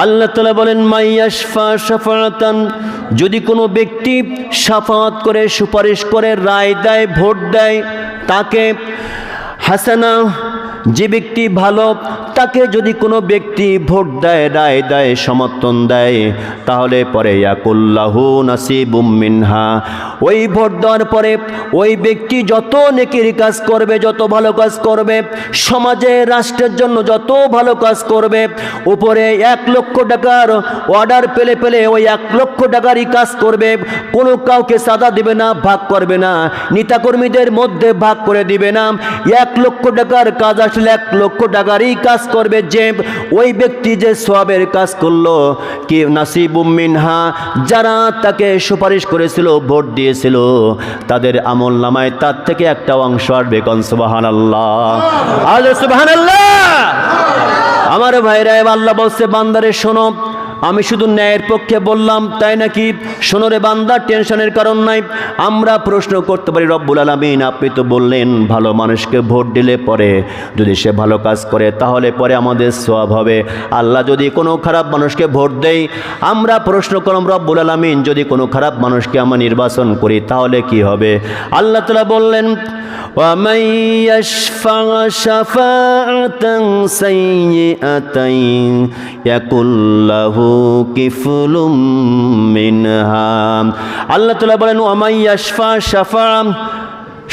আল্লাহ তাআলা বলেন মাইয়াশফা শাফাআতান, যদি কোনো ব্যক্তি শাফাআত করে, সুপারিশ করে, রায় দেয়, ভোট দেয়, তাকে হাসানা, যে ব্যক্তি ভালো, তাকে যদি কোনো ব্যক্তি ভোট দেয়, রায় দেয়, সমর্থন দেয়, তাহলে পরে ইয়াকুল্লাহু নাসিবুম মিনহা, ওই ভোট দেওয়ার পরে ওই ব্যক্তি যত নেকির কাজ করবে, যত ভালো কাজ করবে, সমাজে রাষ্ট্রের জন্য যত ভালো কাজ করবে, উপরে 1 লক্ষ টাকার অর্ডার পেলে পেলে ওই 1 লক্ষ টাকারই কাজ করবে, কোনো কাউকে সাদা দিবে না, ভাগ করবে না, নেতাকর্মীদের মধ্যে ভাগ করে দিবে না। 1 লক্ষ টাকার কাজ আসলে 1 লক্ষ টাকারই কাজ করবে, যে ওই ব্যক্তি যে সওয়াবের কাজ করলো, কি নাসিবুম মিনহা, যারা তাকে সুপারিশ করেছিল, ভোট দিয়েছিল, তাদের আমল নামায় তার থেকে একটা অংশ আসবে। কোন সুবহানাল্লাহ, আল্লাহ সুবহানাল্লাহ। আমার ভাইরা, আল্লাহ বলছে বান্দারে শোনো, আমি শুধু ন্যায়ের পক্ষে বললাম তাই নাকি? শোনো রে বান্দা, টেনশনের কারণ নাই। আমরা প্রশ্ন করতে পারি, রব্বুল আলামিন আপনি তো বললেন ভালো মানুষকে ভোট দিলে পরে যদি সে ভালো কাজ করে তাহলে পরে আমাদের সওয়াব হবে। আল্লাহ যদি কোনো খারাপ মানুষকে ভোট দেয়, আমরা প্রশ্ন করলাম রব্বুল আলামিন যদি কোনো খারাপ মানুষকে আমরা নির্বাচন করি তাহলে কি হবে? আল্লাহ তাআলা বললেন وَمَنْ يَشْفَعْ شَفَاعَةً سَيِّئَةً يَكُنْ لَهُ كِفْلٌ مِنْهَا। আল্লাহ তাআলা বলেন وَمَنْ يَشْفَعْ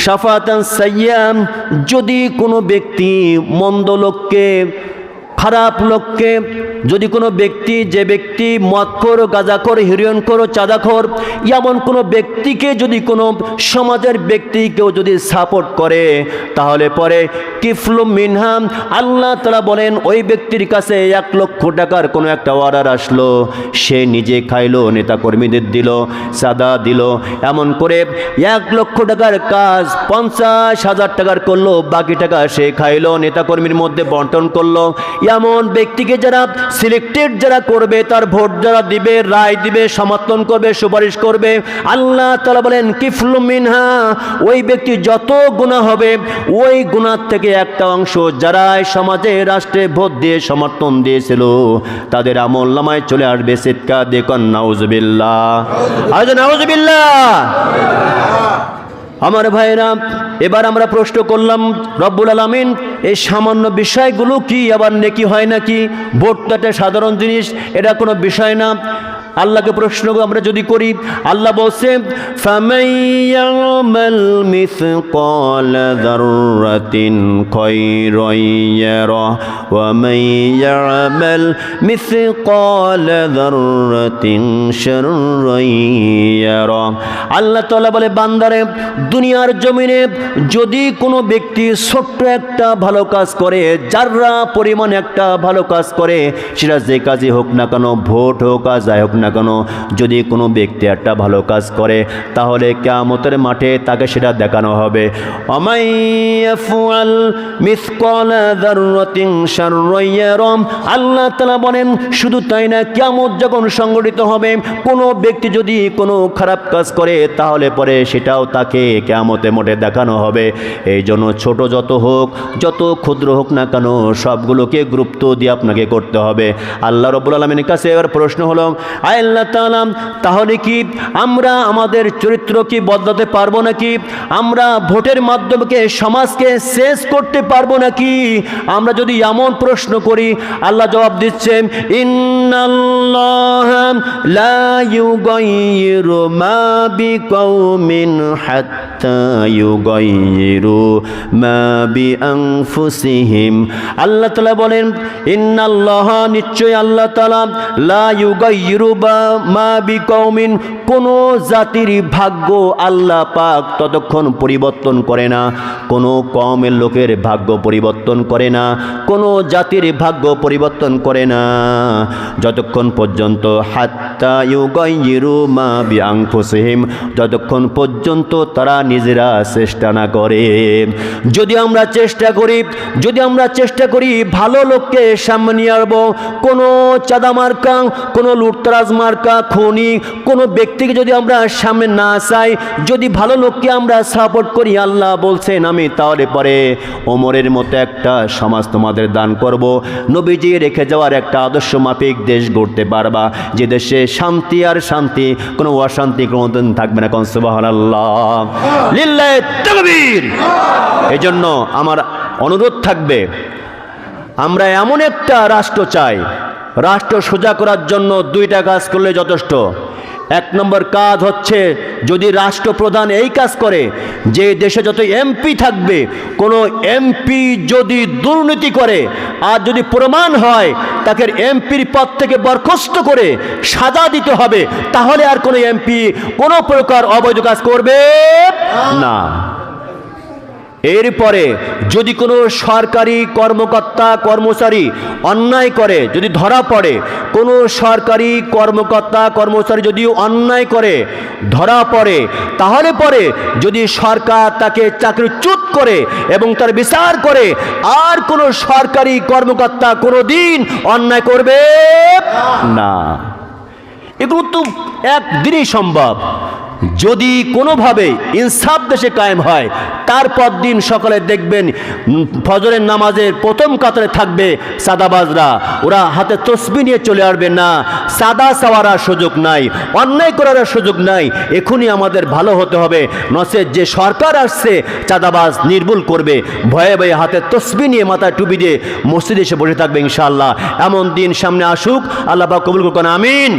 শাফাআতান সাইয়্যিআ, যদি কোনো ব্যক্তি মন্দ লোককে, খারাপ লোককে, যদি কোনো ব্যক্তি, যে ব্যক্তি মদখোর, গাঁজাখোর, হেরোইনখোর, চাঁদাখোর, এমন কোনো ব্যক্তিকে যদি কোনো সমাজের ব্যক্তি কেউ যদি সাপোর্ট করে, তাহলে পরে কিফলু মিনহা, আল্লাহ তাআলা বলেন ওই ব্যক্তির কাছে 1 লক্ষ টাকার কোনো একটা অর্ডার আসলো, সে নিজে খাইলো, নেতাকর্মীদের দিল, চাঁদা দিল, এমন করে 1 লক্ষ টাকার কাজ 50,000 টাকার করলো, বাকি টাকা সে খাইলো, নেতাকর্মীর মধ্যে বন্টন করলো। এমন ব্যক্তিকে যারা সিলেক্টেড যারা করবে, তার ভোট যারা দিবে, রায় দিবে, সমর্থন করবে, সুপারিশ করবে, আল্লাহ তাআলা বলেন কিফলু মিনহা, ওই ব্যক্তি যত গুনাহ হবে ওই গুনাহ থেকে একটা অংশ যারা সমাজে, রাষ্ট্রে ভোট দিয়ে সমর্থন দিয়েছিল তাদের আমল নামায় চলে আসবে। চিৎকার দিয়ে কোন নাউজুবিল্লাহ, আজ নাউজুবিল্লাহ। আমার ভাইরা, এবার আমরা প্রশ্ন করলাম রব্বুল আলামিন এই সামান্য বিষয়গুলো কি আবার নেকি হয় নাকি? ভোটটা একটা সাধারণ জিনিস, এটা কোনো বিষয় না। আল্লাহকে প্রশ্ন আমরা যদি করি, আল্লাহ বলছে ফামান ইয়ামাল মিসকালা যাররাতিন খায়রান ইয়ারা ওয়া মান ইয়ামাল মিসকালা যাররাতিন শাররান ইয়ারা। আল্লাহ তাআলা বলে বান্দারে, দুনিয়ার জমিনে যদি কোনো ব্যক্তি ছোট্ট একটা ভালো কাজ করে, যাররা পরিমাণ একটা ভালো কাজ করে, সেটা যে কাজই হোক না কেন, ভোট হোক আর যাই হোক না কেন, যদি কোনো ব্যক্তি একটা ভালো কাজ করে তাহলে কিয়ামতের মাঠে তাকে সেটা দেখানো হবে। ওয়ামান ইয়াফআল মিসকালা যাররাতিন শাররান ইয়ারা। আল্লাহ তাআলা বলেন শুধু তাই না, কিয়ামত যখন সংঘটিত হবে, কোনো ব্যক্তি যদি কোনো খারাপ কাজ করে তাহলে পরে সেটাও তাকে কিয়ামতের মাঠে দেখানো হবে। এই জন্য ছোট যত হোক, যত ক্ষুদ্র হোক না কেন, সবগুলোকে গুরুত্ব দিয়ে আপনাকে করতে হবে। আল্লাহ রাব্বুল আলামিনের কাছে এবার প্রশ্ন হলো, আল্লাহ তাআলা তাহলে কি আমরা আমাদের চরিত্র কি বদলাতে পারবো নাকি? আমরা ভোটের মাধ্যমে সমাজকে শেষ করতে পারবো নাকি? আমরা যদি এমন প্রশ্ন করি, আল্লাহ জবাব দিচ্ছেন ইন্নাল্লাহা লা ইউগাইয়িরু মা বিকাউমিন হাত্তা ইউগাইয়িরু মা বিআনফুসিহিম। আল্লাহ তাআলা বলেন ইন্নাল্লাহা, নিশ্চয় আল্লাহ তাআলা, লা ইউগাইয়িরু মা বিকাউমিন, কোন জাতির ভাগ্য আল্লাহ পাক ততক্ষণ পরিবর্তন করে না, কোনো কওমের লোকের ভাগ্য পরিবর্তন করে না, কোনো জাতির ভাগ্য পরিবর্তন করে না, যতক্ষণ পর্যন্ত হাত্তা ইউগাইয়িরু মা বিআনফুসিহিম, যতক্ষণ পর্যন্ত তারা নিজেরা চেষ্টা না করে। যদি আমরা চেষ্টা করি ভালো লোককে সামনে নিয়ে আসবো, কোনো চাঁদা মার্কা, কোনো লুটতরাজ মার্কা, খুনি কোনো ব্যক্তিকে যদি আমরা সামনে না চাই, যদি ভালো লোককে আমরা সাপোর্ট করি, আল্লাহ বলছেন আমি তাহলে পরে ওমরের মতো একটা সমাজ তোমাদের দান করব, নবীজি রেখে যাওয়ার একটা আদর্শ মাফিক দেশ গড়তে পারবা, যে দেশে শান্তি আর শান্তি, কোনো অশান্তি কোনোদিন থাকবে না। কোন সুবহানাল্লাহ, লিল্লাহি তাকবীর। এজন্য আমার অনুরোধ থাকবে, আমরা এমন একটা রাষ্ট্র চাই, রাষ্ট্র সোজা করার জন্য দুইটা কাজ করলে যথেষ্ট। এক নম্বর কাজ হচ্ছে, যদি রাষ্ট্রপ্রধান এই কাজ করে, যে দেশে যত এমপি থাকবে, কোনো এমপি যদি দুর্নীতি করে আর যদি প্রমাণ হয়, তাকে এমপির পদ থেকে বরখাস্ত করে সাজা দিতে হবে, তাহলে আর কোনো এমপি কোনো প্রকার অবৈধ কাজ করবে না। এরপরে যদি কোনো সরকারি কর্মকর্তা কর্মচারী অন্যায় করে, যদি ধরা পড়ে, কোনো সরকারি কর্মকর্তা কর্মচারী যদি অন্যায় করে ধরা পড়ে, তাহলে পরে যদি সরকার তাকে চাকরিচ্যুত করে এবং তার বিচার করে, আর কোনো সরকারি কর্মকর্তা কোনোদিন অন্যায় করবে না। এগুলো তো একদিনই সম্ভব। যদি কোনোভাবে ইনসাফ দেশে কায়েম হয়, তারপর দিন সকালে দেখবেন ফজরের নামাজের প্রথম কাতারে থাকবে সাদাবাজরা, ওরা হাতে তসবিহ নিয়ে চলে আসবে না, সাদা চাওয়ার সুযোগ নাই, অন্যায় করার সুযোগ নাই। এখনই আমাদের ভালো হতে হবে, নচেত যে সরকার আসছে চাঁদাবাজ নির্মূল করবে, ভয়ে ভয়ে হাতে তসবিহ নিয়ে মাথায় টুপি দিয়ে মসজিদে এসে বসে থাকবে ইনশাআল্লাহ। এমন দিন সামনে আসুক, আল্লাহ পাক কবুল করুন, আমিন।